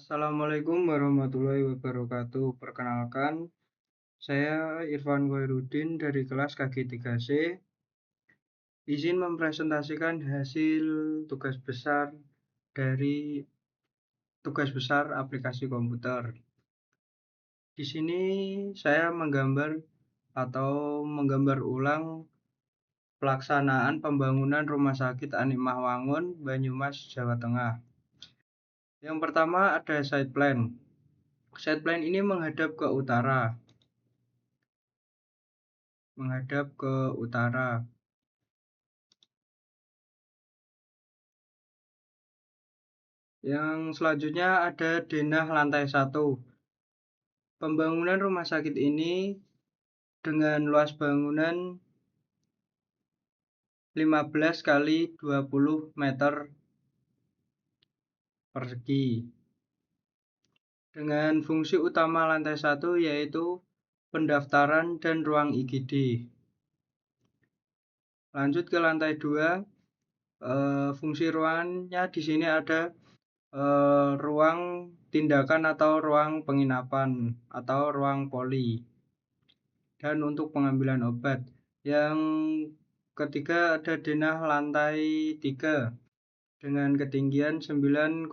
Assalamualaikum warahmatullahi wabarakatuh. Perkenalkan, saya Irfan Khairuddin dari kelas KG3C. Izin mempresentasikan hasil tugas besar dari tugas besar aplikasi komputer. Di sini saya menggambar ulang pelaksanaan pembangunan Rumah Sakit Animah Wangun, Banyumas, Jawa Tengah. Yang pertama ada site plan. Site plan ini menghadap ke utara. Yang selanjutnya ada denah lantai 1. Pembangunan rumah sakit ini dengan luas bangunan 15 kali 20 meter persegi. Dengan fungsi utama lantai 1 yaitu pendaftaran dan ruang IGD. Lanjut ke lantai 2, fungsi ruangannya di sini ada ruang tindakan atau ruang penginapan atau ruang poli, dan untuk pengambilan obat. Yang ketiga ada denah lantai 3 dengan ketinggian 9,2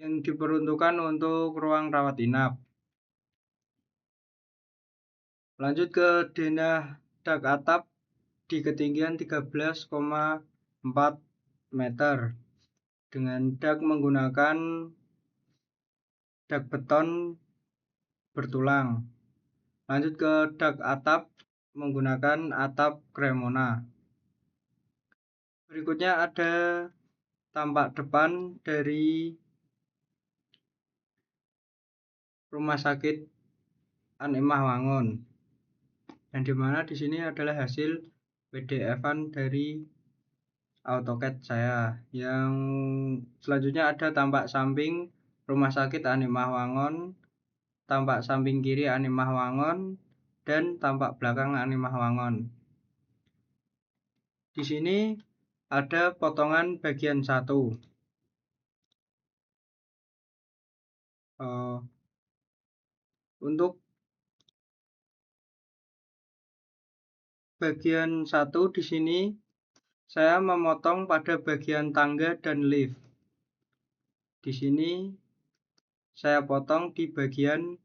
yang diperuntukkan untuk ruang rawat inap. Lanjut ke denah dak atap di ketinggian 13,4 meter dengan dak menggunakan dak beton bertulang. Lanjut ke dak atap menggunakan atap Cremona. Berikutnya ada tampak depan dari Rumah Sakit Animah Wangun, yang dimana di sini adalah hasil PDF-an dari AutoCAD saya. Yang selanjutnya ada tampak samping Rumah Sakit Animah Wangun, tampak samping kiri Animah Wangun, dan tampak belakang Animah Wangun. Di sini ada potongan bagian 1. Untuk bagian 1 di sini saya memotong pada bagian tangga dan lift. Di sini saya potong di bagian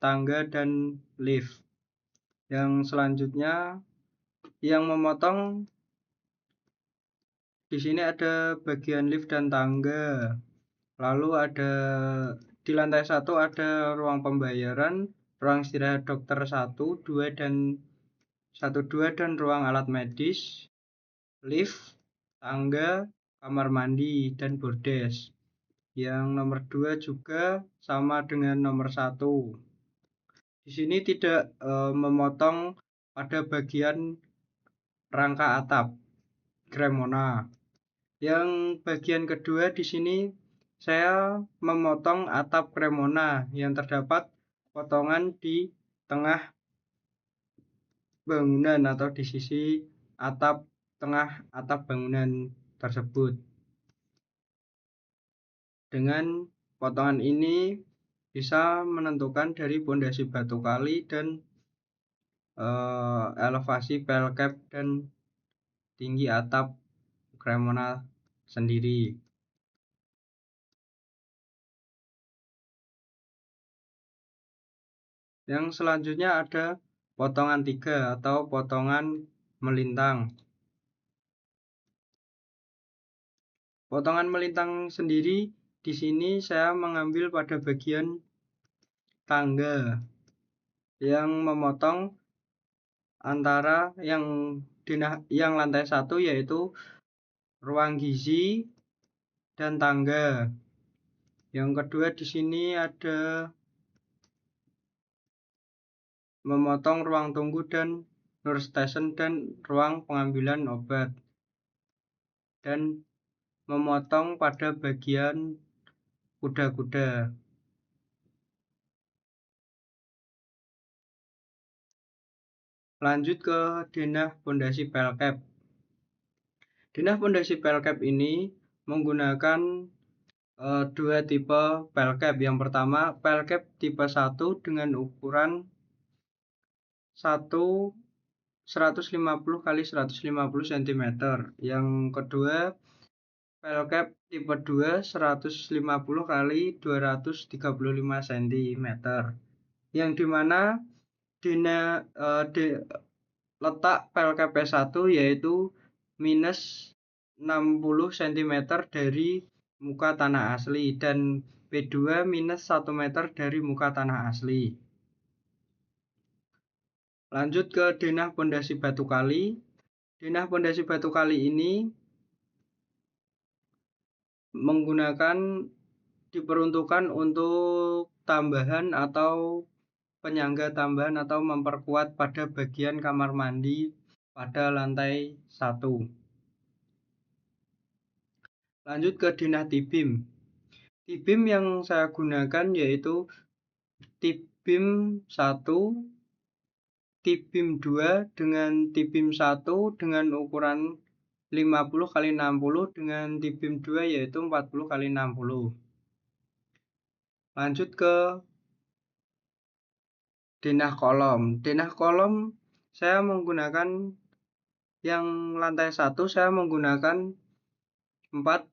tangga dan lift. Yang selanjutnya yang memotong di sini ada bagian lift dan tangga. Lalu ada di lantai 1 ada ruang pembayaran, ruang istirahat dokter 1, 2 dan ruang alat medis, lift, tangga, kamar mandi, dan bordes. Yang nomor 2 juga sama dengan nomor 1. Di sini tidak memotong pada bagian rangka atap Cremona. Yang bagian kedua di sini saya memotong atap Cremona yang terdapat potongan di tengah bangunan atau di sisi tengah atap bangunan tersebut. Dengan potongan ini bisa menentukan dari pondasi batu kali dan elevasi pelkap dan tinggi atap Cremona sendiri. Yang selanjutnya ada potongan 3 atau potongan melintang. Potongan melintang sendiri di sini saya mengambil pada bagian tangga yang memotong antara yang lantai 1 yaitu ruang gizi dan tangga. Yang kedua di sini ada memotong ruang tunggu dan nurse station dan ruang pengambilan obat, dan memotong pada bagian kuda-kuda. Lanjut ke denah pondasi pelkap. Denah pondasi pelkap ini menggunakan dua tipe pel cap. Yang pertama pel cap tipe 1 dengan ukuran 150 kali 150 cm. Yang kedua pel cap tipe 2 150 kali 235 cm. Yang dimana letak pel cap P1 yaitu minus 60 cm dari muka tanah asli dan P2 minus 1 meter dari muka tanah asli. Lanjut ke denah pondasi batu kali. Denah pondasi batu kali ini diperuntukkan untuk tambahan atau penyangga tambahan atau memperkuat pada bagian kamar mandi pada lantai 1. Lanjut ke denah T-beam. T-beam yang saya gunakan yaitu T-beam 1, T-beam 2 dengan T-beam 1 dengan ukuran 50 kali 60 dengan T-beam 2 yaitu 40 kali 60. Lanjut ke denah kolom. Denah kolom saya menggunakan yang lantai 1 saya menggunakan 4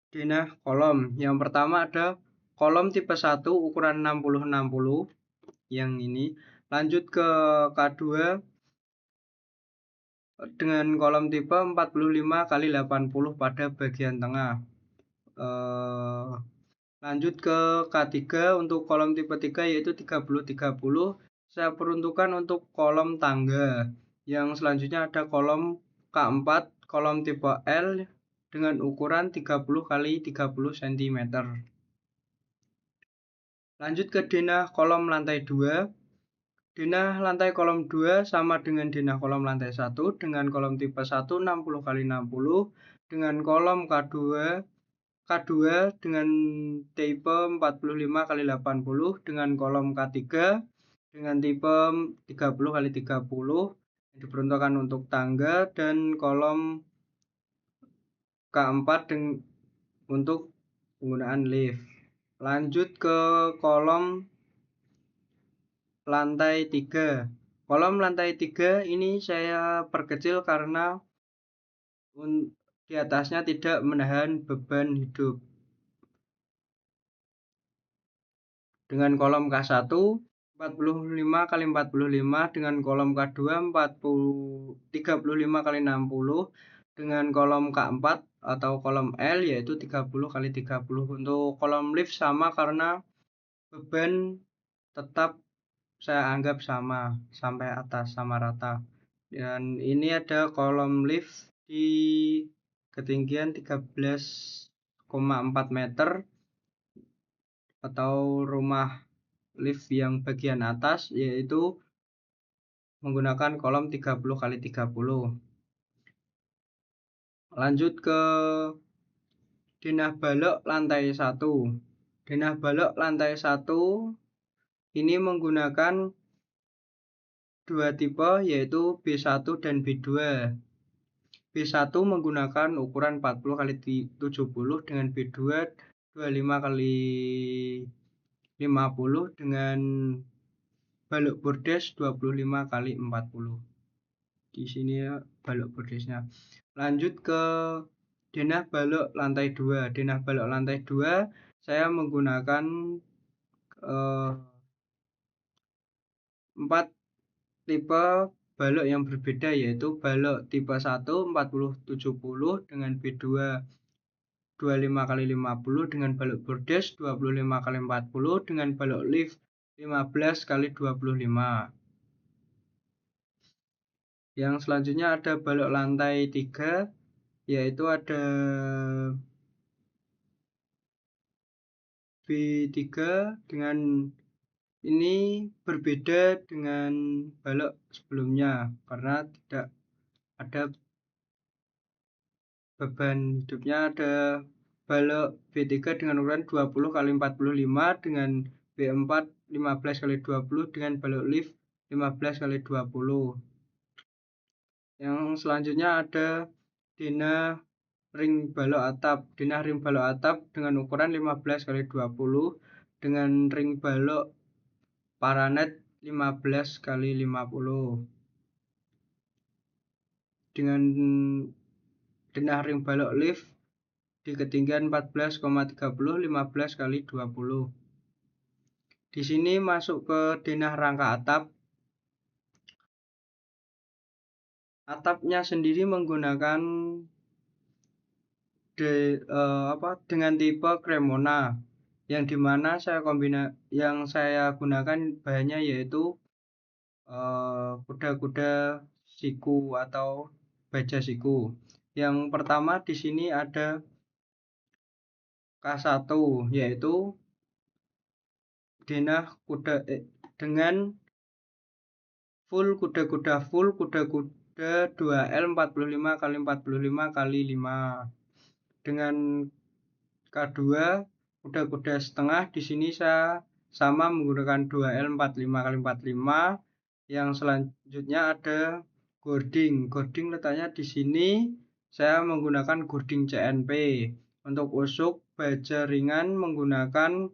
denah kolom. Yang pertama ada kolom tipe 1 ukuran 60-60 yang ini. Lanjut ke K2 dengan kolom tipe 45 kali 80 pada bagian tengah. Lanjut ke K3 untuk kolom tipe 3 yaitu 30-30. Saya peruntukkan untuk kolom tangga. Yang selanjutnya ada kolom K4 kolom tipe L dengan ukuran 30 kali 30 cm. Lanjut ke denah kolom lantai 2. Denah lantai kolom 2 sama dengan denah kolom lantai 1 dengan kolom tipe 1 60 kali 60 dengan kolom K2 dengan tipe 45 kali 80 dengan kolom K3 dengan tipe 30 kali 30 diperuntukkan untuk tangga dan kolom K4 untuk penggunaan lift. Lanjut ke kolom lantai 3. Kolom lantai 3 ini saya perkecil karena di atasnya tidak menahan beban hidup. Dengan kolom K1 45 kali 45 dengan kolom K2 35 kali 60 dengan kolom K4 atau kolom L yaitu 30 kali 30. Untuk kolom lift sama karena beban tetap saya anggap sama sampai atas sama rata. Dan ini ada kolom lift di ketinggian 13,4 meter atau rumah lift yang bagian atas yaitu menggunakan kolom 30 kali 30. Lanjut ke denah balok lantai 1. Denah balok lantai 1 ini menggunakan dua tipe yaitu B1 dan B2. B1 menggunakan ukuran 40 kali 70 dengan B2 25 kali 50 dengan balok bordes 25 kali 40. Di sini ya balok bordesnya. Lanjut ke denah balok lantai 2. Denah balok lantai 2 saya menggunakan 4 tipe balok yang berbeda yaitu balok tipe 1 40-70 dengan B2 25 kali 50 dengan balok bordes 25 kali 40 dengan balok lift 15 kali 25. Yang selanjutnya ada balok lantai 3 yaitu ada B3 dengan ini berbeda dengan balok sebelumnya karena tidak ada beban hidupnya. Ada balok B3 dengan ukuran 20 kali 45 dengan B4 15 kali 20 dengan balok lift 15 kali 20. Yang selanjutnya ada denah ring balok atap. Denah ring balok atap dengan ukuran 15 kali 20 dengan ring balok paranet 15 kali 50. Dengan denah ring balok lift di ketinggian 14,30 15 kali 20. Di sini masuk ke denah rangka atap. Atapnya sendiri menggunakan dengan tipe Cremona, yang dimana yang saya gunakan bahannya yaitu kuda-kuda siku atau baja siku. Yang pertama di sini ada K1 yaitu denah kuda dengan full kuda-kuda 2L 45 kali 45 kali 5. Dengan K2 kuda-kuda setengah, di sini saya sama menggunakan 2L 45 kali 45. Yang selanjutnya ada gording. Gording letaknya di sini saya menggunakan gording CNP. Untuk usuk baja ringan menggunakan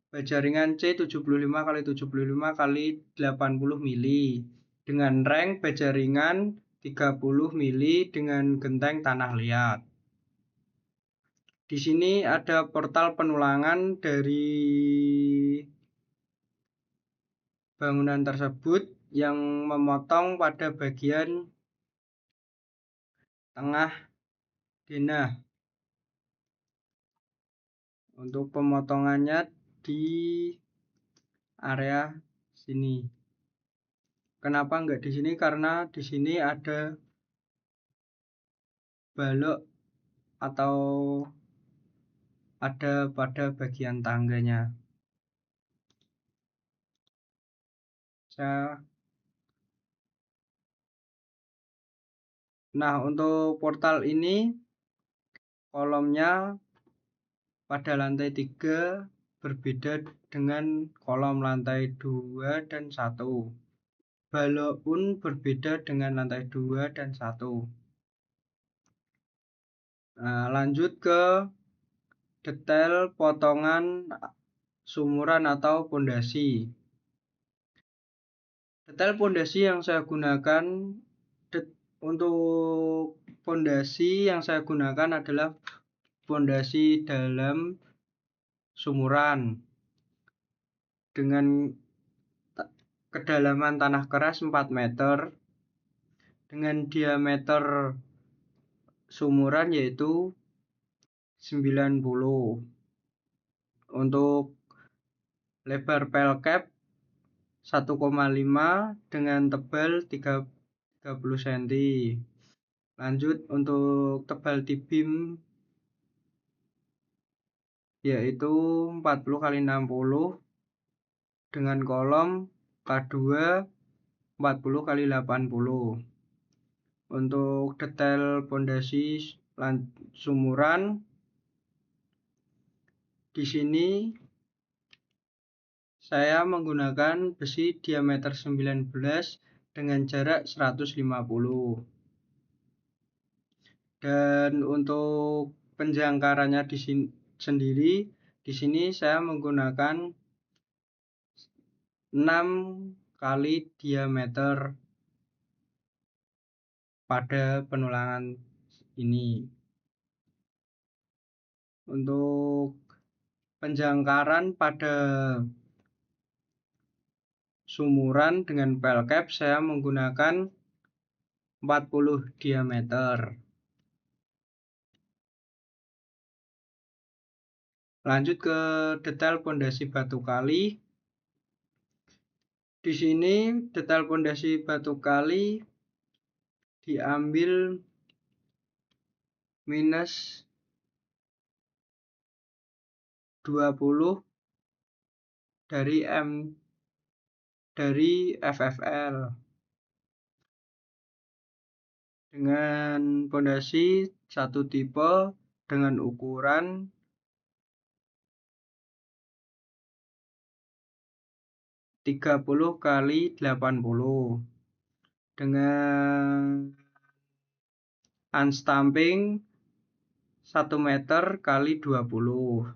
baja ringan C75 kali 75 kali 80 mili. Dengan reng baja ringan 30 mili dengan genteng tanah liat. Di sini ada portal penulangan dari bangunan tersebut yang memotong pada bagian tengah denah. Untuk pemotongannya di area sini. Kenapa enggak di sini? Karena di sini ada balok atau ada pada bagian tangganya. Nah, untuk portal ini kolomnya pada lantai 3 berbeda dengan kolom lantai 2 dan 1. Balok pun berbeda dengan lantai 2 dan 1. Nah, lanjut ke detail potongan sumuran atau pondasi. Detail pondasi yang saya gunakan untuk pondasi yang saya gunakan adalah pondasi dalam sumuran dengan kedalaman tanah keras 4 meter dengan diameter sumuran yaitu 90. Untuk lebar pelkap 1,5 dengan tebal 30 cm. Lanjut untuk tebal T-beam yaitu 40 kali 60 dengan kolom K2 40 kali 80. Untuk detail pondasi sumuran di sini saya menggunakan besi diameter 19 dengan jarak 150. Dan untuk penjangkarannya di sini saya menggunakan 6 kali diameter pada penulangan ini. Untuk penjangkaran pada sumuran dengan pelkap saya menggunakan 40 diameter. Lanjut ke detail pondasi batu kali. Di sini detail pondasi batu kali diambil minus 20 dari FFL dengan pondasi satu tipe dengan ukuran 30 kali 80 dengan unstamping 1 meter kali 20.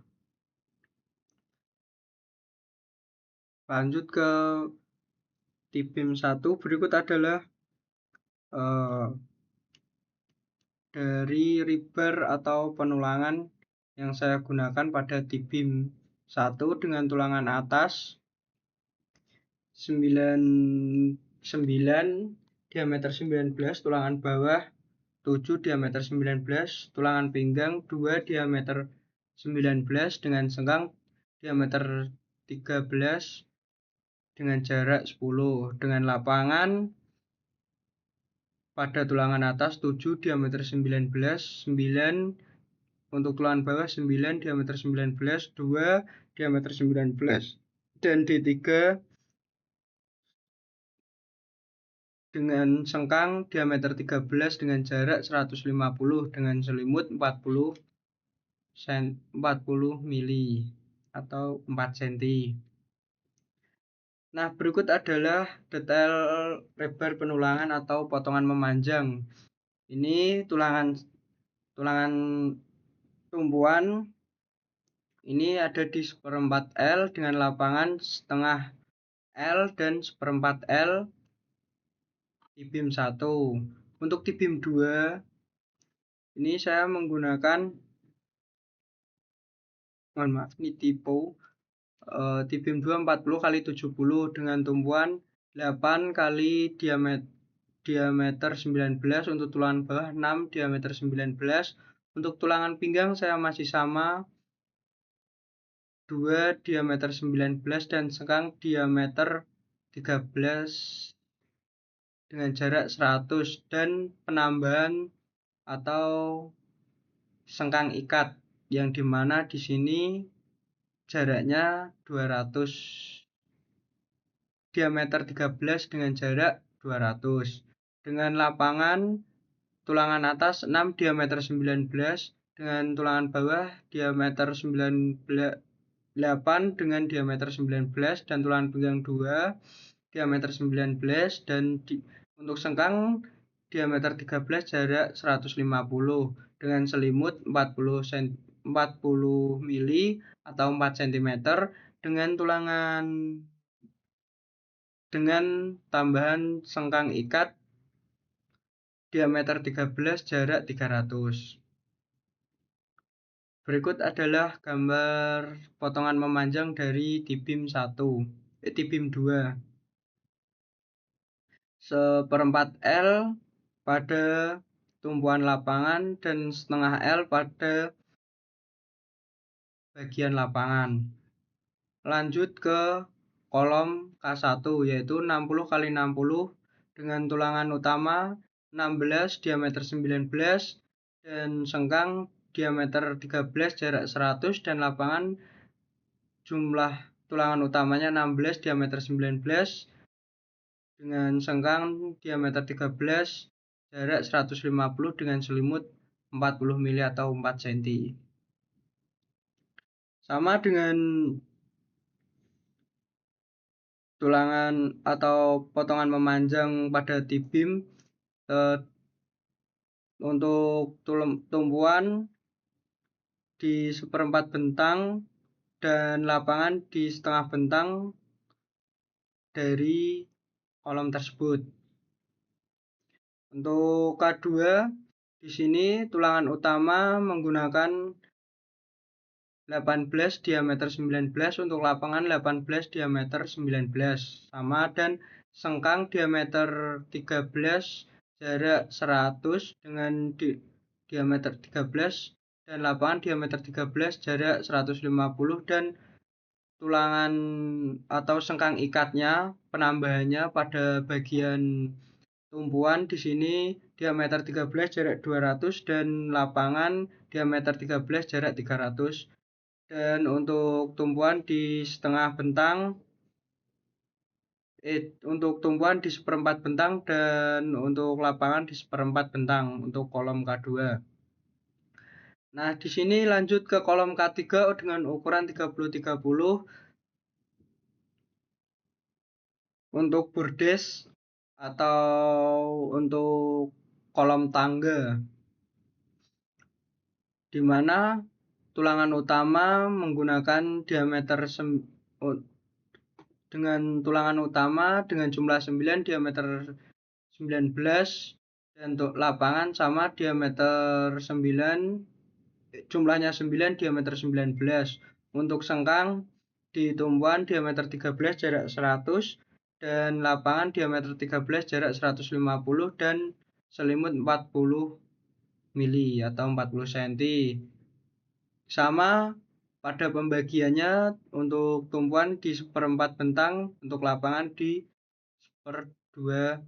Lanjut ke T-beam 1, berikut adalah dari rebar atau penulangan yang saya gunakan pada T-beam 1 dengan tulangan atas 9 diameter 19, tulangan bawah 7 diameter 19, tulangan pinggang 2 diameter 19 dengan sengkang diameter 13 dengan jarak 10, dengan lapangan pada tulangan atas 7 diameter 19, 9 untuk tulangan bawah 9 diameter 19, 2 diameter 19, dan D3 dengan sengkang diameter 13 dengan jarak 150 dengan selimut 40 mili atau 4 cm. Nah, berikut adalah detail rebar penulangan atau potongan memanjang. Ini tulangan tumpuan ini ada di 1/4 L dengan lapangan setengah L dan 1/4 L di beam 1. Untuk di beam 2 ini saya menggunakan ini tipe di beam 2 40 kali 70 dengan tumpuan 8 kali diameter 19, untuk tulangan bawah 6 diameter 19. Untuk tulangan pinggang saya masih sama 2 diameter 19 dan sengkang diameter 13 dengan jarak 100, dan penambahan atau sengkang ikat yang dimana di sini jaraknya 200, diameter 13 dengan jarak 200, dengan lapangan tulangan atas 6 diameter 19 dengan tulangan bawah diameter 8 dengan diameter 19 dan tulangan pinggang 2 diameter 19, dan untuk sengkang diameter 13 jarak 150 dengan selimut 40 mili atau 4 cm dengan tambahan sengkang ikat diameter 13 jarak 300. Berikut adalah gambar potongan memanjang dari T-beam 2. 1/4 L pada tumpuan lapangan dan setengah L pada bagian lapangan. Lanjut ke kolom K1, yaitu 60 kali 60 dengan tulangan utama 16 diameter 19 dan sengkang diameter 13 jarak 100, dan lapangan jumlah tulangan utamanya 16 diameter 19 dengan sengkang diameter 13 jarak 150 dengan selimut 40 mili atau 4 cm. Sama dengan tulangan atau potongan memanjang pada T-beam, untuk tumpuan di 1/4 bentang dan lapangan di setengah bentang dari kolom tersebut. Untuk K2 di sini tulangan utama menggunakan 18 diameter 19, untuk lapangan 18 diameter 19 sama, dan sengkang diameter 13 jarak 100 dengan diameter 13 dan lapangan diameter 13 jarak 150, dan tulangan atau sengkang ikatnya penambahannya pada bagian tumpuan di sini diameter 13 jarak 200 dan lapangan diameter 13 jarak 300, dan untuk tumpuan di setengah bentang untuk tumpuan di 1/4 bentang dan untuk lapangan di 1/4 bentang untuk kolom K2. Nah, di sini lanjut ke kolom K3 dengan ukuran 30-30 untuk bordes atau untuk kolom tangga. di mana tulangan utama menggunakan diameter dengan tulangan utama dengan jumlah 9 diameter 19, dan untuk lapangan sama diameter 9 jumlahnya 9 diameter 19. Untuk sengkang di tumpuan diameter 13 jarak 100 dan lapangan diameter 13 jarak 150 dan selimut 40 mili atau 40 cm. Sama pada pembagiannya, untuk tumpuan di 1/4 bentang, untuk lapangan di 1/2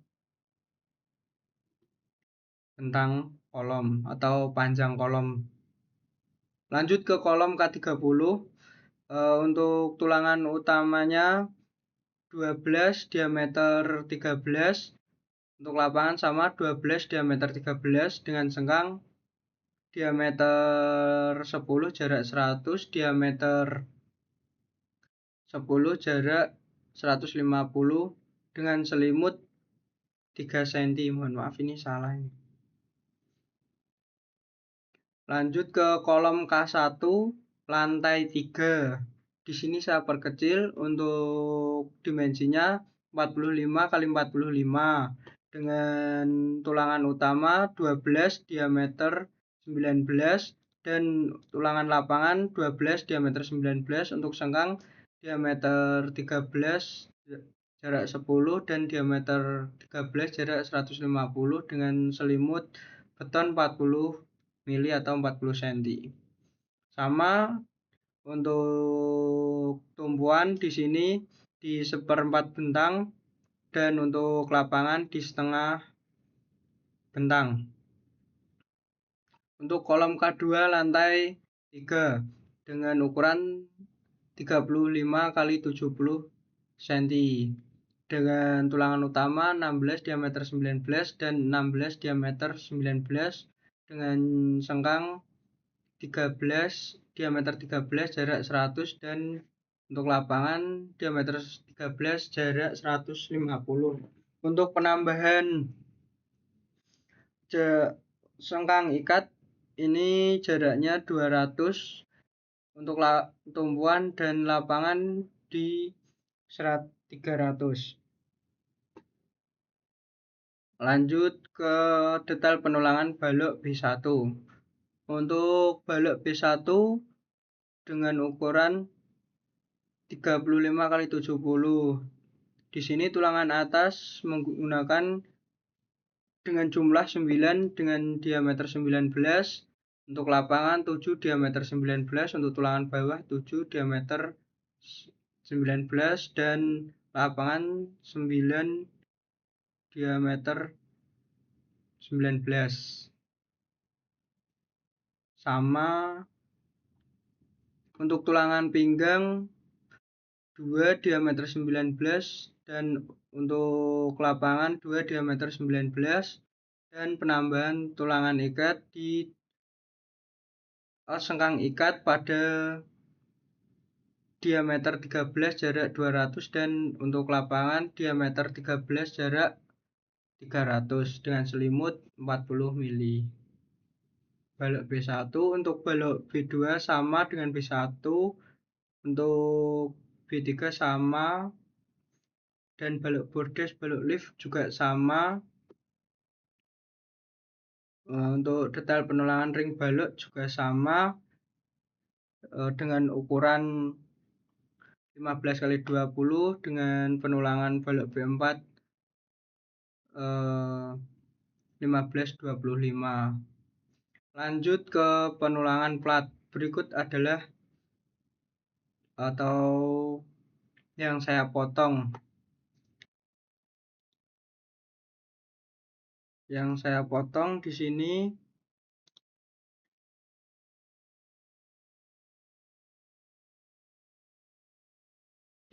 bentang kolom atau panjang kolom. Lanjut ke kolom K30. Untuk tulangan utamanya 12 diameter 13, untuk lapangan sama 12 diameter 13 dengan sengkang diameter 10 jarak 100, diameter 10 jarak 150 dengan selimut 3 cm. Mohon maaf ini salah ini. Lanjut ke kolom K1 lantai 3. Di sini saya perkecil untuk dimensinya 45 kali 45 dengan tulangan utama 12 diameter 19 dan tulangan lapangan 12 diameter 19, untuk sengkang diameter 13 jarak 10 dan diameter 13 jarak 150 dengan selimut beton 40 mili atau 40 cm. Sama untuk tumpuan di sini di 1/4 bentang dan untuk lapangan di setengah bentang. Untuk kolom K2 lantai 3 dengan ukuran 35 kali 70 cm dengan tulangan utama 16 diameter 19 dan 16 diameter 19 dengan sengkang 13 diameter 13 jarak 100 dan untuk lapangan diameter 13 jarak 150. Untuk penambahan sengkang ikat ini jaraknya 200, untuk tumpuan dan lapangan di 300. Lanjut ke detail penulangan balok B1. Untuk balok B1 dengan ukuran 35 kali 70. Di sini tulangan atas menggunakan dengan jumlah 9 dengan diameter 19, untuk lapangan 7 diameter 19, untuk tulangan bawah 7 diameter 19 dan lapangan 9 diameter 19. Sama untuk tulangan pinggang 2 diameter 19 dan untuk lapangan 2 diameter 19, dan penambahan tulangan ikat di sengkang ikat pada diameter 13 jarak 200 dan untuk lapangan diameter 13 jarak 300 dengan selimut 40 mili. Balok B1. Untuk balok B2 sama dengan B1, untuk B3 sama, dan balok bordes, balok lift juga sama. Untuk detail penulangan ring balok juga sama dengan ukuran 15 kali 20 dengan penulangan balok B4 15/25. Lanjut ke penulangan plat. Berikut adalah atau yang saya potong. Yang saya potong di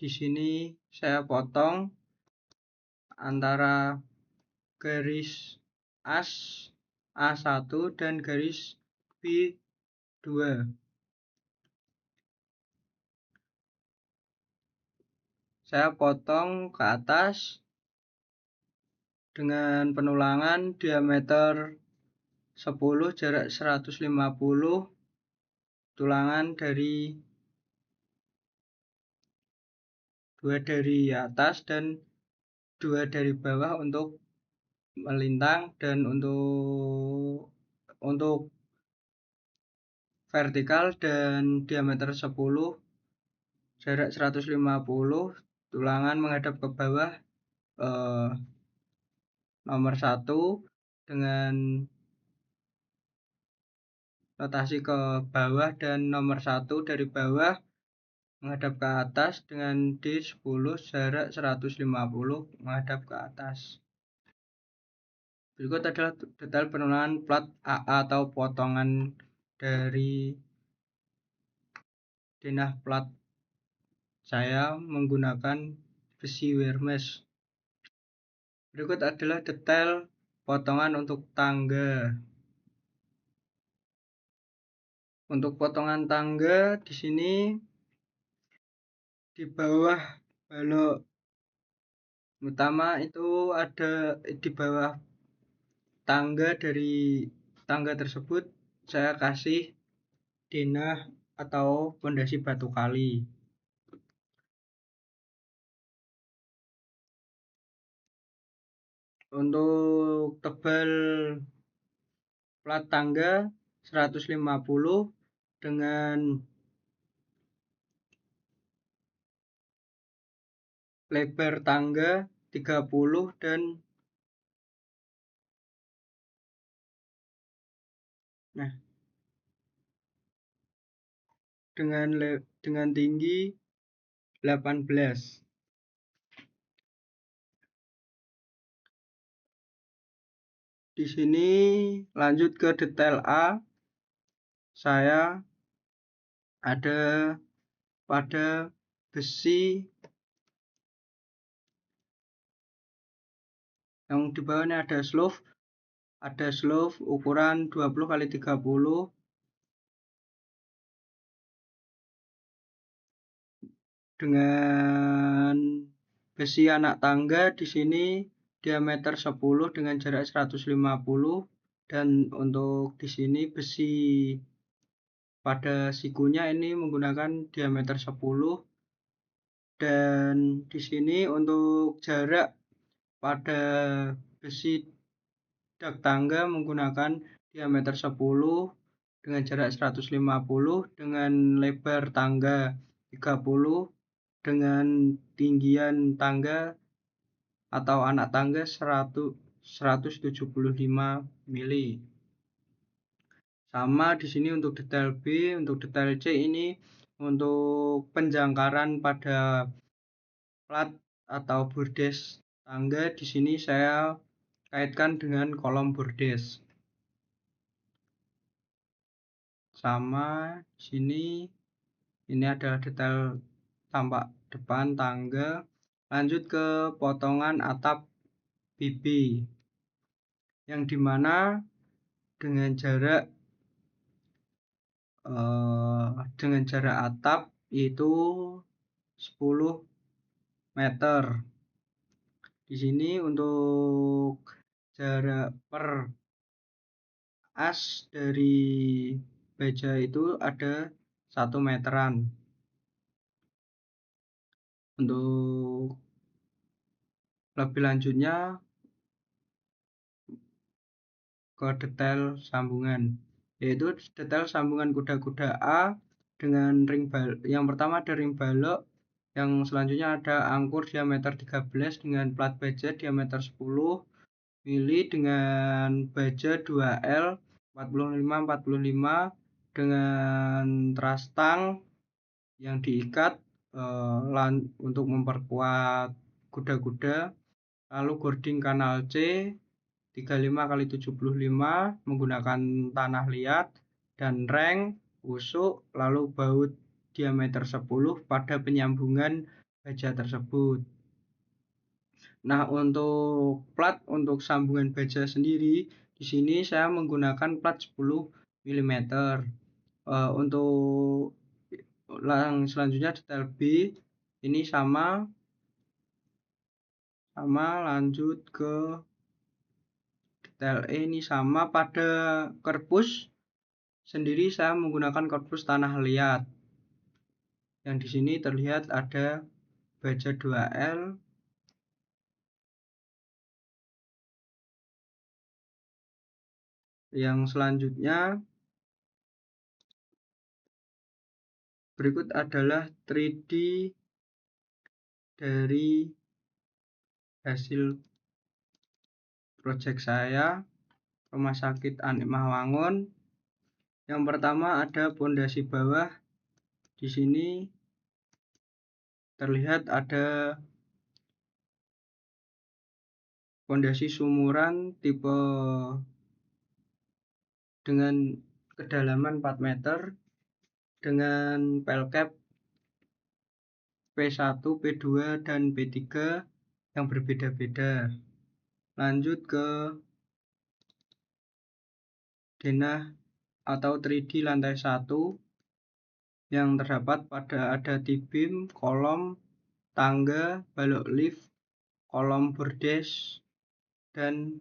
sini saya potong antara garis as A1 dan garis B2. Saya potong ke atas dengan penulangan diameter 10 jarak 150 tulangan dua dari atas dan dua dari bawah untuk melintang, dan untuk vertikal dan diameter 10, jarak 150, tulangan menghadap ke bawah, nomor 1 dengan rotasi ke bawah, dan nomor 1 dari bawah menghadap ke atas dengan D10 jarak 150 menghadap ke atas. Berikut adalah detail penulangan plat AA atau potongan dari denah plat saya menggunakan besi wire mesh. Berikut adalah detail potongan untuk tangga. Untuk potongan tangga di sini di bawah balok utama itu ada, di bawah tangga tersebut saya kasih denah atau pondasi batu kali. Untuk tebal plat tangga 150 dengan lebar tangga 30 dan dengan tinggi 18. Di sini lanjut ke detail A. Saya ada pada besi yang di bawah ini ada sleeve ukuran 20 x 30 dengan besi anak tangga di sini diameter 10 dengan jarak 150, dan untuk di sini besi pada sikunya ini menggunakan diameter 10, dan di sini untuk jarak pada besi dak tangga menggunakan diameter 10 dengan jarak 150 dengan lebar tangga 30 dengan tinggian tangga atau anak tangga 175 mili. Sama di sini untuk detail B. Untuk detail C ini untuk penjangkaran pada plat atau bordes tangga. Di sini saya kaitkan dengan kolom bordes. Sama di sini, ini adalah detail tampak depan tangga. Lanjut ke potongan atap bibi, yang dimana dengan jarak atap itu 10 meter. Di sini untuk jarak per as dari baja itu ada 1 meteran. Untuk lebih lanjutnya ke detail sambungan, yaitu detail sambungan kuda-kuda A dengan ring balok. Yang pertama ada ring balok, yang selanjutnya ada angkur diameter 13 dengan plat baja diameter 10 mili dengan baja 2L 45-45 dengan trastang yang diikat untuk memperkuat kuda-kuda. Lalu gording kanal C 35x75 menggunakan tanah liat dan reng busuk, lalu baut diameter 10 pada penyambungan baja tersebut. Nah, untuk plat untuk sambungan baja sendiri di sini saya menggunakan plat 10 mm. Untuk yang selanjutnya detail B ini sama lanjut ke detail E ini sama pada kerpus sendiri saya menggunakan korpus tanah liat. Yang di sini terlihat ada baja 2L. Yang selanjutnya berikut adalah 3D dari hasil proyek saya, Rumah Sakit Anik Mawangun. Yang pertama ada pondasi bawah. Di sini terlihat ada pondasi sumuran tipe dengan kedalaman 4 meter dengan pelcap P1, P2, dan P3 yang berbeda-beda. Lanjut ke denah atau 3D lantai 1 yang terdapat pada ada T-beam, kolom, tangga, balok lift, kolom bordes, dan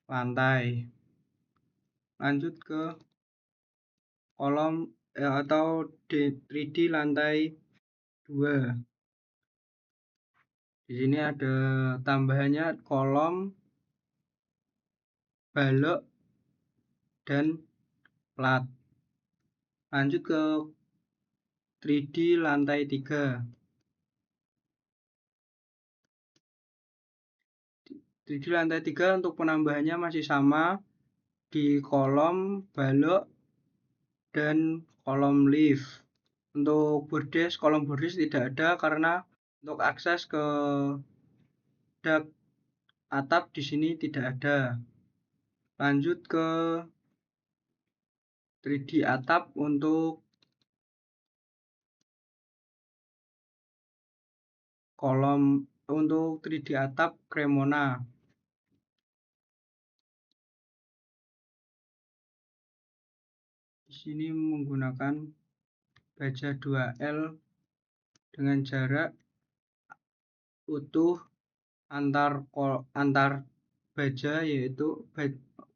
lantai. Lanjut ke kolom atau 3D lantai 2. Di sini ada tambahannya kolom, balok, dan plat. Lanjut ke 3D lantai 3. 3D lantai 3 untuk penambahannya masih sama di kolom, balok, dan kolom lift. Untuk bordes, kolom bordes tidak ada karena untuk akses ke dak atap di sini tidak ada. Lanjut ke 3D atap untuk kolom untuk 3D atap Cremona. Di sini menggunakan baja 2L dengan jarak utuh antar baja yaitu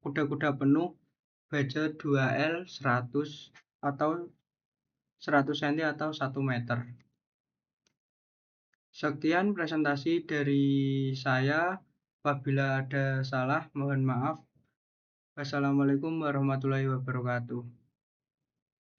kuda-kuda penuh baja 2L 100 atau 100 cm atau 1 meter. Sekian presentasi dari saya. Apabila ada salah, mohon maaf. Wassalamualaikum warahmatullahi wabarakatuh.